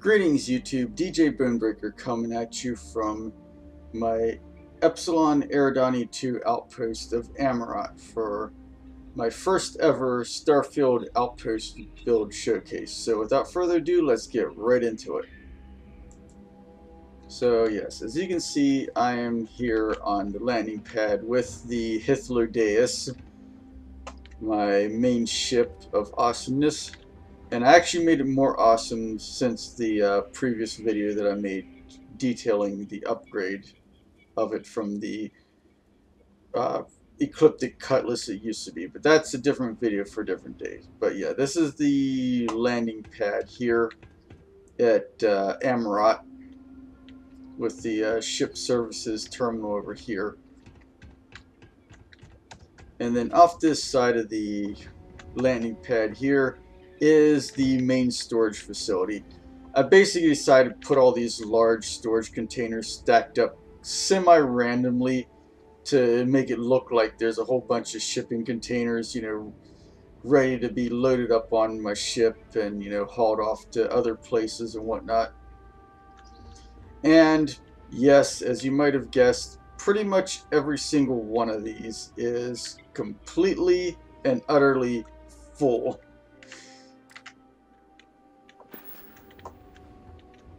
Greetings YouTube, DJ Bonebreaker coming at you from my Eridani II Outpost of Amaurot for my first ever Starfield Outpost build showcase. So without further ado, let's get right into it. So yes, as you can see, I am here on the landing pad with the Hythlodaeus, my main ship of awesomeness. And I actually made it more awesome since the previous video that I made detailing the upgrade of it from the ecliptic cutlass it used to be. But that's a different video for different days. But yeah, this is the landing pad here at Amaurot with the ship services terminal over here. And then off this side of the landing pad here is the main storage facility. I basically decided to put all these large storage containers stacked up semi-randomly to make it look like there's a whole bunch of shipping containers, you know, ready to be loaded up on my ship and, you know, hauled off to other places and whatnot. And yes, as you might have guessed, pretty much every single one of these is completely and utterly full.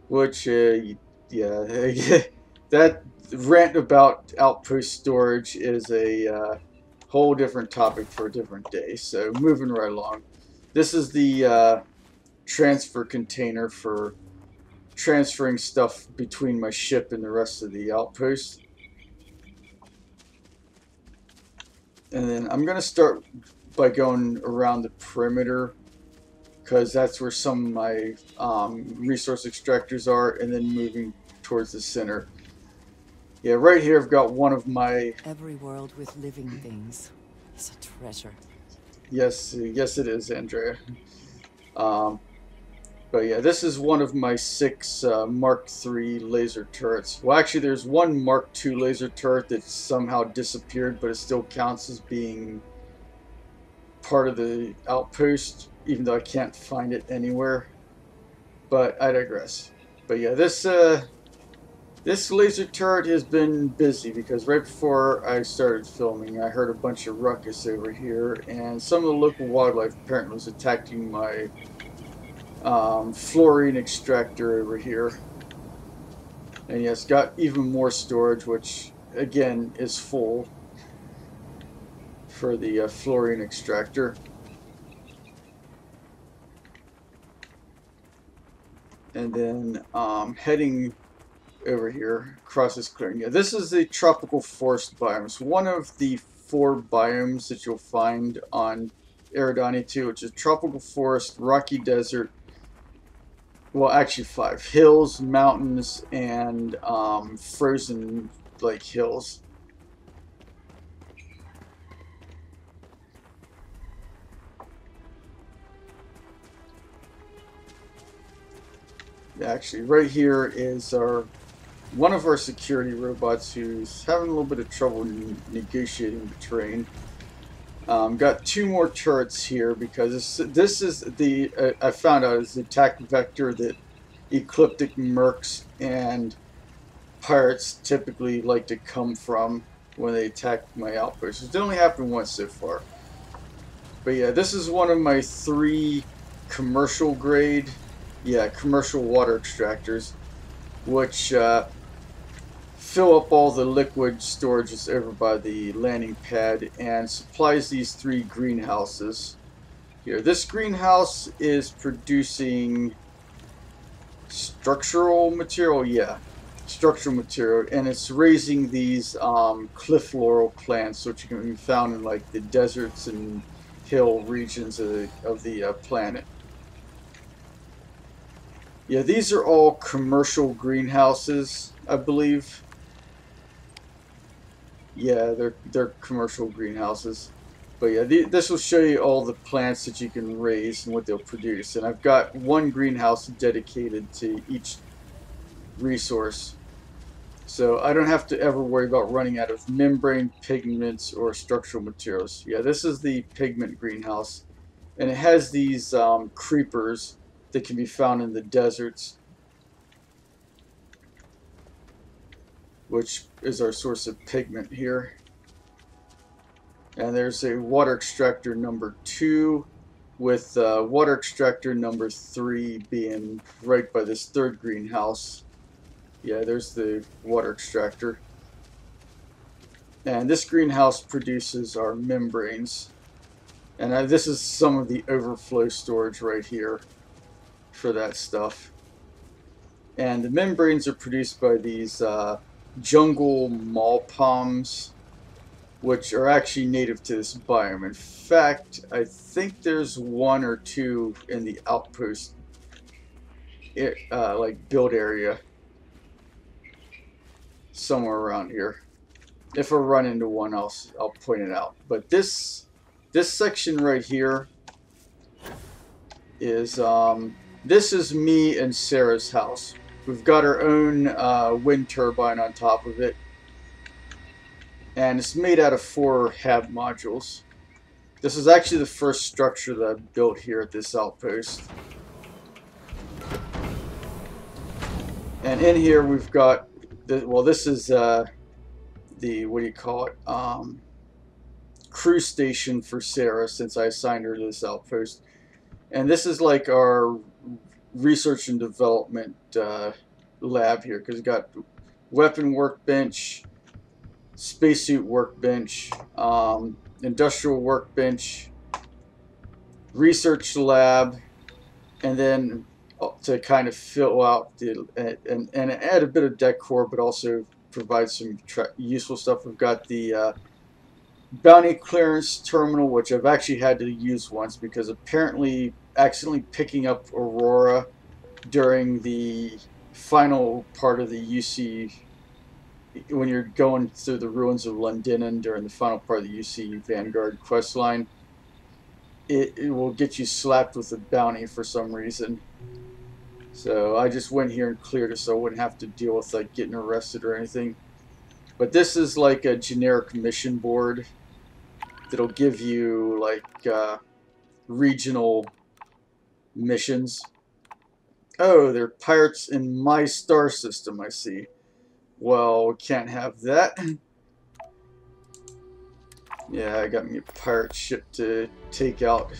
Which, yeah, that rant about outpost storage is a whole different topic for a different day. So moving right along, this is the transfer container for transferring stuff between my ship and the rest of the outpost. And then I'm going to start by going around the perimeter, because that's where some of my resource extractors are, and then moving towards the center. Yeah, right here I've got one of my... Every world with living things is a treasure. Yes, yes it is, Andrea. But yeah, this is one of my 6 Mark III laser turrets. Well, actually there's one Mark II laser turret that somehow disappeared, but it still counts as being part of the outpost, even though I can't find it anywhere. But I digress. But yeah, this laser turret has been busy, because right before I started filming I heard a bunch of ruckus over here, and some of the local wildlife apparently was attacking my fluorine extractor over here. And yes, got even more storage, which again is full for the fluorine extractor. And then heading over here across this clearing. Yeah, this is the tropical forest biomes, one of the 4 biomes that you'll find on Eridani II, which is tropical forest, rocky desert, well actually 5, hills, mountains, and frozen like hills. Actually, right here is one of our security robots who's having a little bit of trouble negotiating the terrain. Got 2 more turrets here, because this is the I found out is the attack vector that ecliptic mercs and pirates typically like to come from when they attack my outposts. It's only happened once so far. But yeah, this is one of my 3 commercial grade, commercial water extractors, which fill up all the liquid storages over by the landing pad and supplies these 3 greenhouses here. This greenhouse is producing structural material, structural material, and it's raising these cliff laurel plants, which can be found in like the deserts and hill regions of the planet. Yeah, these are all commercial greenhouses, I believe. Yeah, they're commercial greenhouses. But yeah, this will show you all the plants that you can raise and what they'll produce. And I've got 1 greenhouse dedicated to each resource. So I don't have to ever worry about running out of membrane, pigments, or structural materials. Yeah, this is the pigment greenhouse. And it has these creepers that can be found in the deserts. which is our source of pigment here. And there's a water extractor number 2, with water extractor number 3 being right by this third greenhouse. Yeah, there's the water extractor. And this greenhouse produces our membranes. And this is some of the overflow storage right here for that stuff. And the membranes are produced by these jungle mall palms, which are actually native to this biome. In fact, I think there's 1 or 2 in the Outpost like build area somewhere around here. If I run into one, I'll point it out. But this section right here is this is me and Sarah's house. We've got our own wind turbine on top of it, and it's made out of 4 HAB modules. This is actually the first structure that I built here at this outpost. And in here we've got this is the what do you call it? Crew station for Sarah, since I assigned her to this outpost. And this is like our research and development lab here, because we've got weapon workbench, spacesuit workbench, industrial workbench, research lab, and then to kind of fill out and add a bit of decor, but also provide some useful stuff. We've got the bounty clearance terminal, which I've actually had to use once because apparently accidentally picking up Aurora during the final part of the UC, when you're going through the ruins of London during the final part of the UC Vanguard quest line, it will get you slapped with a bounty for some reason. So I just went here and cleared it so I wouldn't have to deal with like getting arrested or anything. But this is like a generic mission board that'll give you like regional missions. Oh, they're pirates in my star system, I see. Well, we can't have that. Yeah, I got me a pirate ship to take out,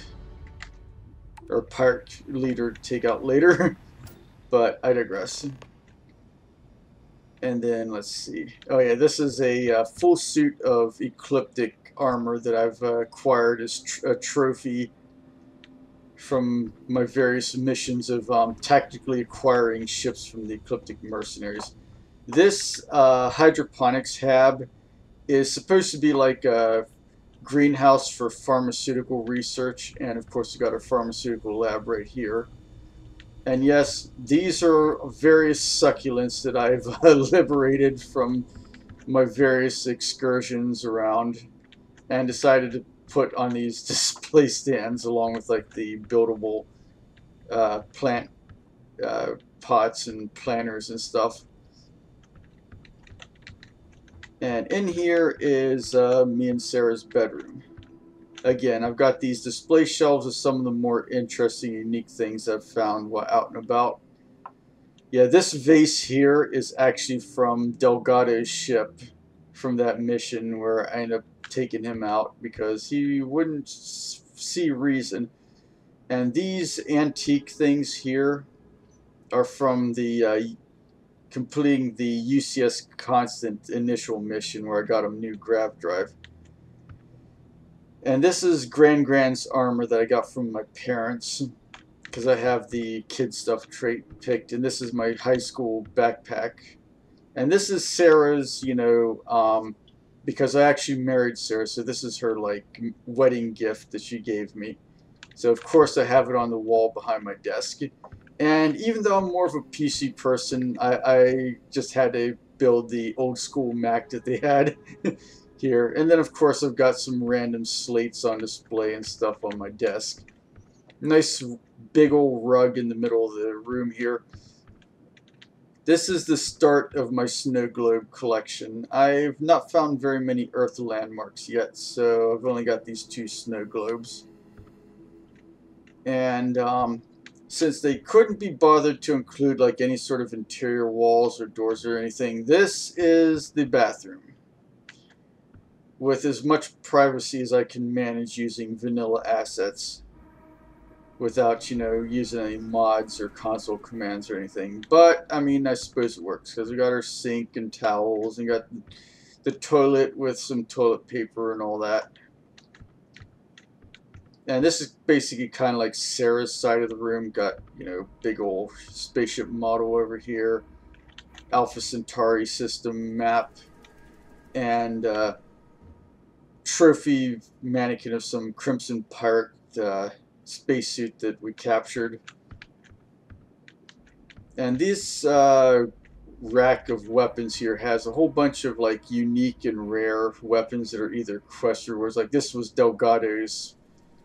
or pirate leader to take out later. But I digress. And then let's see. Oh yeah, this is a full suit of ecliptic armor that I've acquired as a trophy from my various missions of tactically acquiring ships from the ecliptic mercenaries. This hydroponics hab is supposed to be like a greenhouse for pharmaceutical research, and of course we got a pharmaceutical lab right here. And yes, these are various succulents that I've liberated from my various excursions around and decided to put on these display stands along with like the buildable plant pots and planters and stuff. And in here is me and Sarah's bedroom. Again, I've got these display shelves of some of the more interesting, unique things I've found while out and about. Yeah, this vase here is actually from Delgado's ship from that mission where I ended up taking him out because he wouldn't see reason. And these antique things here are from the completing the UCS Constant initial mission where I got a new grav drive. And this is Grand's armor that I got from my parents because I have the kid stuff trait picked. And this is my high school backpack. And this is Sarah's, you know, because I actually married Sarah, so this is her like wedding gift that she gave me. So of course I have it on the wall behind my desk. And even though I'm more of a PC person, I just had to build the old school Mac that they had here. And then of course I've got some random slates on display and stuff on my desk. Nice big old rug in the middle of the room here. This is the start of my snow globe collection. I've not found very many Earth landmarks yet, so I've only got these 2 snow globes. And since they couldn't be bothered to include like any sort of interior walls or doors or anything, this is the bathroom with as much privacy as I can manage using vanilla assets without, using any mods or console commands or anything. But, I mean, I suppose it works because we got our sink and towels and got the toilet with some toilet paper and all that. And this is basically kind of like Sarah's side of the room. Got, big old spaceship model over here, Alpha Centauri system map, and trophy mannequin of some Crimson Pirate spacesuit that we captured. And this rack of weapons here has a whole bunch of like unique and rare weapons that are either quest rewards. Like this was Delgado's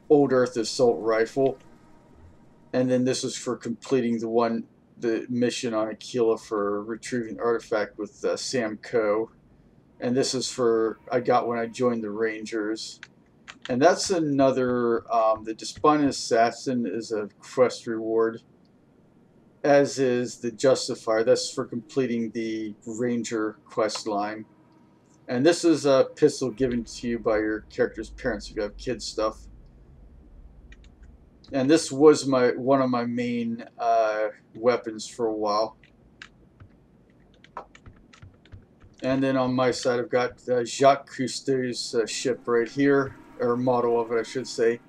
Old Earth assault rifle, and then this was for completing the mission on Aquila for retrieving artifact with Sam Coe. And this is I got when I joined the Rangers. And that's another, the Despondent Assassin is a quest reward, as is the Justifier. That's for completing the Ranger quest line. And this is a pistol given to you by your character's parents if you have kid stuff. And this was one of my main weapons for a while. And then on my side, I've got Jacques Cousteau's ship right here, or model of it, I should say.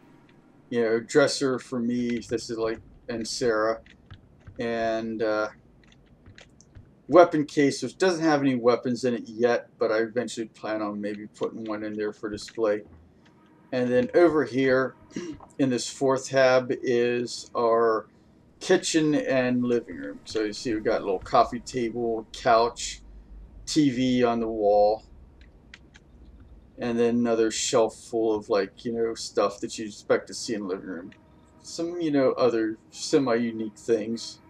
Dresser for me. This is and Sarah, and weapon case, which doesn't have any weapons in it yet, but I eventually plan on maybe putting one in there for display. And then over here, in this fourth tab, is our kitchen and living room. So you see, we've got a little coffee table, couch, TV on the wall, and then another shelf full of stuff that you expect to see in the living room. Some other semi-unique things.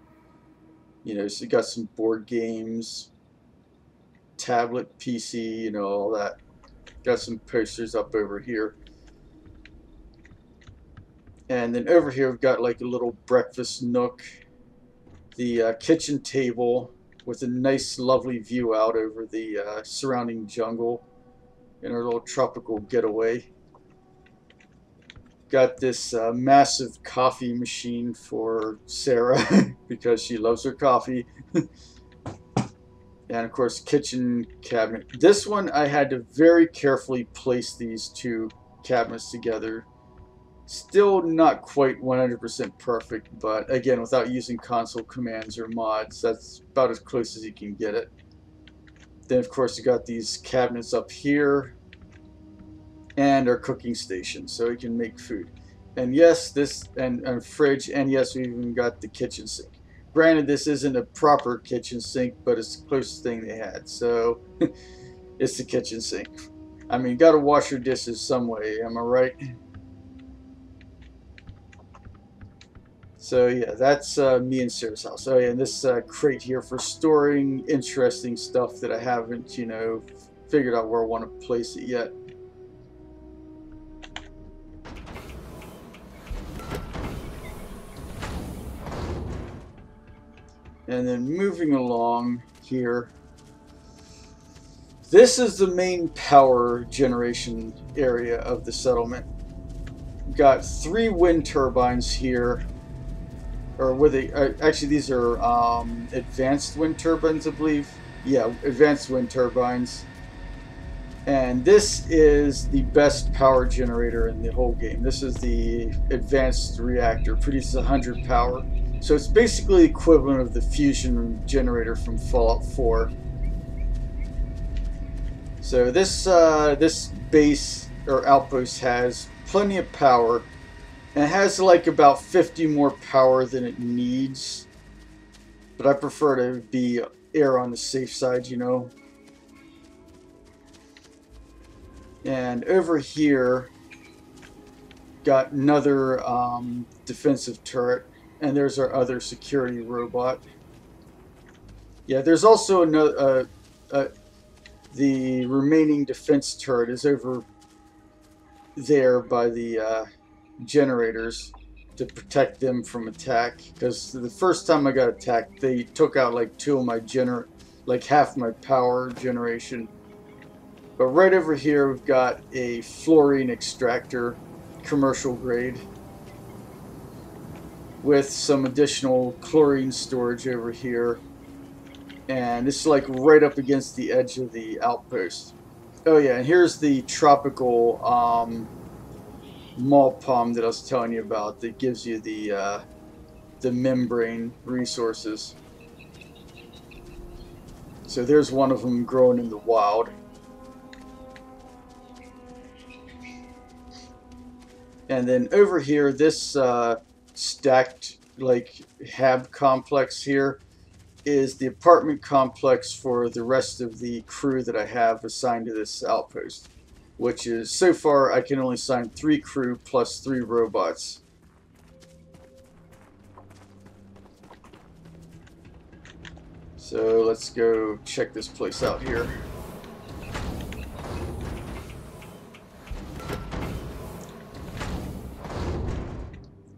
So you got some board games, tablet, PC, all that. Got some posters up over here. And then over here we've got like a little breakfast nook, the kitchen table with a nice lovely view out over the surrounding jungle in our little tropical getaway. Got this massive coffee machine for Sarah because she loves her coffee. And of course, kitchen cabinet. This one I had to very carefully place these two cabinets together. Still not quite 100% perfect, but again, without using console commands or mods, that's about as close as you can get it. Then of course you got these cabinets up here and our cooking station, so we can make food. And yes, this and fridge, and yes, we even got the kitchen sink. Granted, this isn't a proper kitchen sink, but it's the closest thing they had, so it's the kitchen sink. I mean, gotta wash your dishes some way, am I right? So yeah, that's me and Sarah's house. Oh yeah, and this crate here for storing interesting stuff that I haven't, figured out where I want to place it yet. And then moving along here, this is the main power generation area of the settlement. We've got 3 wind turbines here. Or were they actually, these are advanced wind turbines, I believe. Yeah, advanced wind turbines. And this is the best power generator in the whole game. This is the advanced reactor, produces 100 power. So it's basically equivalent of the fusion generator from Fallout 4. So this base or outpost has plenty of power. And it has like about 50 more power than it needs. But I prefer to be err on the safe side, And over here, got another defensive turret. And there's our other security robot. Yeah, there's also another, the remaining defense turret is over there by the generators. to protect them from attack, because the first time I got attacked, they took out like two of my like half my power generation. But right over here, we've got a fluorine extractor, commercial grade, with some additional chlorine storage over here. And this is like right up against the edge of the outpost. Oh yeah, and here's the tropical mall palm that I was telling you about that gives you the membrane resources. So there's one of them growing in the wild. And then over here, this stacked like hab complex here is the apartment complex for the rest of the crew that I have assigned to this outpost, which is, so far I can only assign 3 crew plus 3 robots. So let's go check this place out here.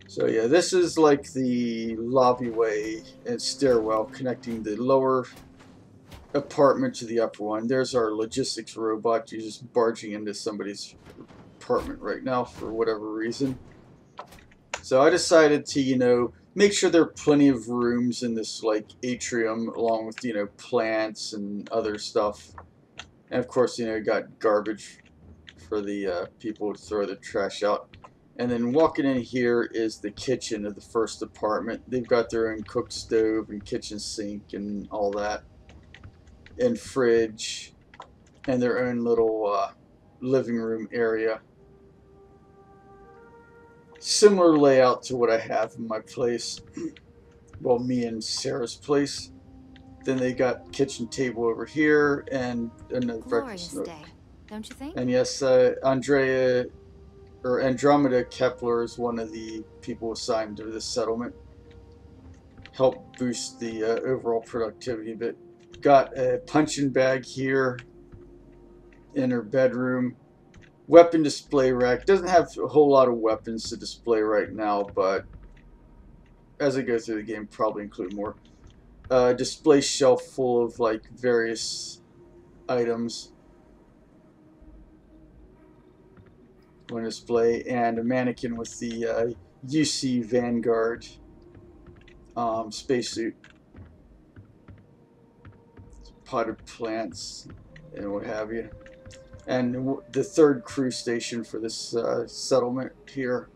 So yeah, this is like the lobbyway and stairwell connecting the lower apartment to the upper one. There's our logistics robot. You're just barging into somebody's apartment right now for whatever reason. So I decided to, you know, make sure there are plenty of rooms in this like atrium, along with, you know, plants and other stuff. And of course, you know, you got garbage for the people to throw their trash out. And then walking in here is the kitchen of the first apartment. They've got their own cook stove and kitchen sink and all that, and fridge, and their own little living room area. Similar layout to what I have in my place. Well, me and Sarah's place. Then they got kitchen table over here and another breakfast nook. Day, don't you think? And yes, Andromeda Kepler is one of the people assigned to this settlement. Help boost the overall productivity a bit. Got a punching bag here in her bedroom. Weapon display rack. Doesn't have a whole lot of weapons to display right now, but as I go through the game, probably include more. Display shelf full of like various items on display, and a mannequin with the UC Vanguard spacesuit, potted plants, and what have you. And the third crew station for this settlement here,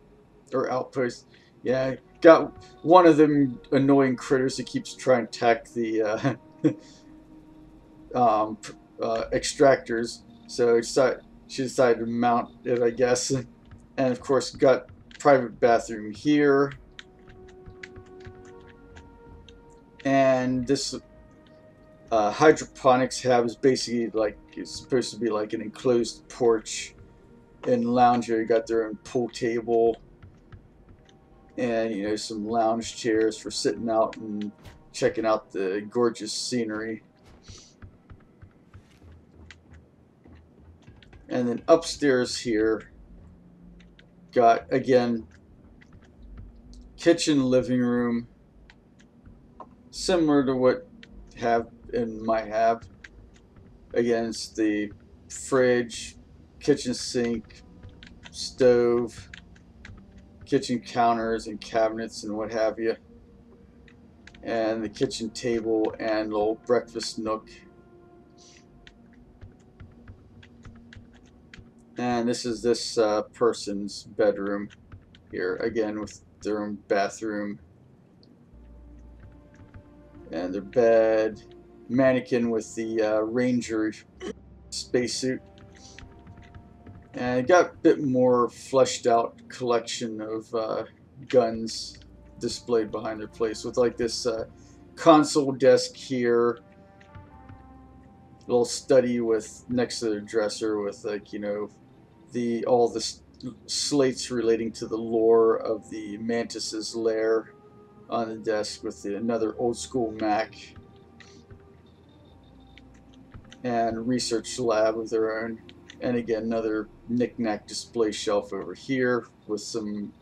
or outpost. Yeah, got one of them annoying critters that keeps trying to attack the extractors. So she decided to mount it, I guess. And of course, got private bathroom here. And this hydroponics hab is basically like, it's supposed to be like an enclosed porch and lounge area. You got their own pool table and, you know, some lounge chairs for sitting out and checking out the gorgeous scenery. And then upstairs here, got again kitchen, living room, similar to what have and might have. Again, it's the fridge, kitchen sink, stove, kitchen counters and cabinets and what have you, and the kitchen table and little breakfast nook. And this is this person's bedroom here, again with their own bathroom and their bed, mannequin with the Ranger spacesuit, and it got a bit more fleshed out collection of guns displayed behind their place, with like this console desk here, little study with next to their dresser with, like, you know, all the slates relating to the lore of the Mantis's lair on the desk, with another old school Mac and research lab of their own, and again another knick-knack display shelf over here with some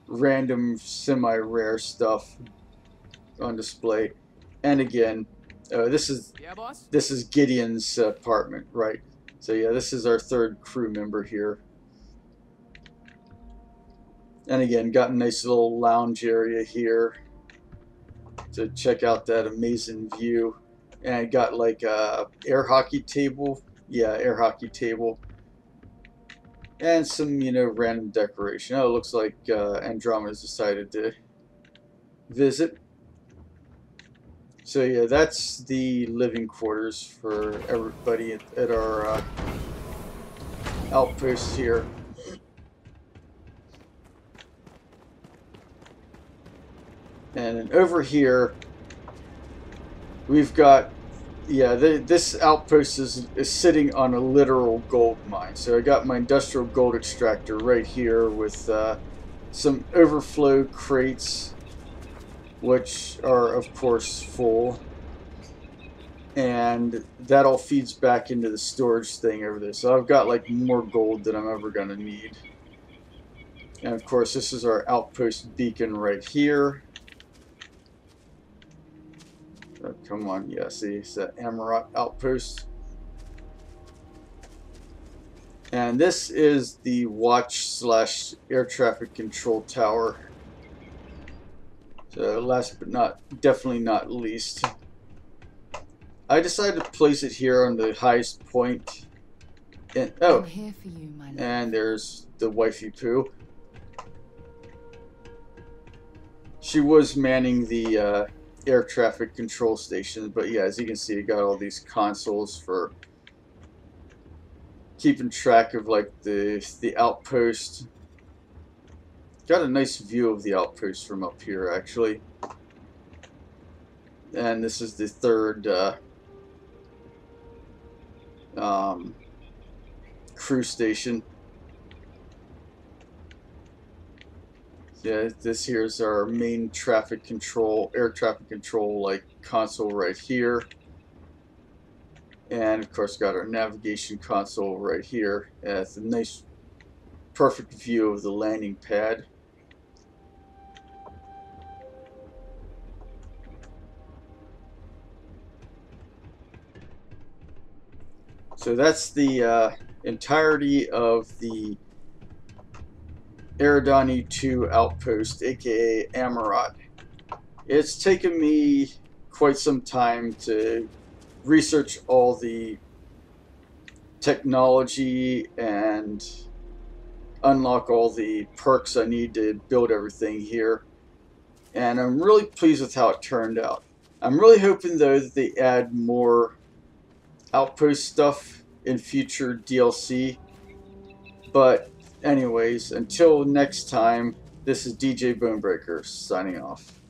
random semi-rare stuff on display. And again, this is Gideon's apartment, right? So yeah, this is our third crew member here. And again, got a nice little lounge area here to check out that amazing view. And got like a air hockey table. Yeah, air hockey table. And some, random decoration. Oh, it looks like Andromeda's decided to visit. So yeah, that's the living quarters for everybody at our outpost here. And then over here, we've got, this outpost is sitting on a literal gold mine. So I got my industrial gold extractor right here with some overflow crates, which are of course full. And that all feeds back into the storage thing over there. So I've got like more gold than I'm ever going to need. And of course, this is our outpost beacon right here. Oh, come on, yeah, see, it's that Amaurot outpost. And this is the watch/air traffic control tower. So last but definitely not least, I decided to place it here on the highest point. And, oh, I'm here for you, my love. And there's the wifey poo. She was manning the air traffic control station, but yeah, as you can see, I got all these consoles for keeping track of like the outpost. Got a nice view of the outpost from up here, actually. And this is the third crew station. Yeah, this here is our main traffic control, air traffic control, like console right here. And of course, got our navigation console right here. It's a nice, perfect view of the landing pad. So that's the entirety of the Eridani II outpost, aka Amaurot. It's taken me quite some time to research all the technology and unlock all the perks I need to build everything here. And I'm really pleased with how it turned out. I'm really hoping though that they add more outpost stuff in future DLC. But anyways, until next time, this is DJ Bonebreaker signing off.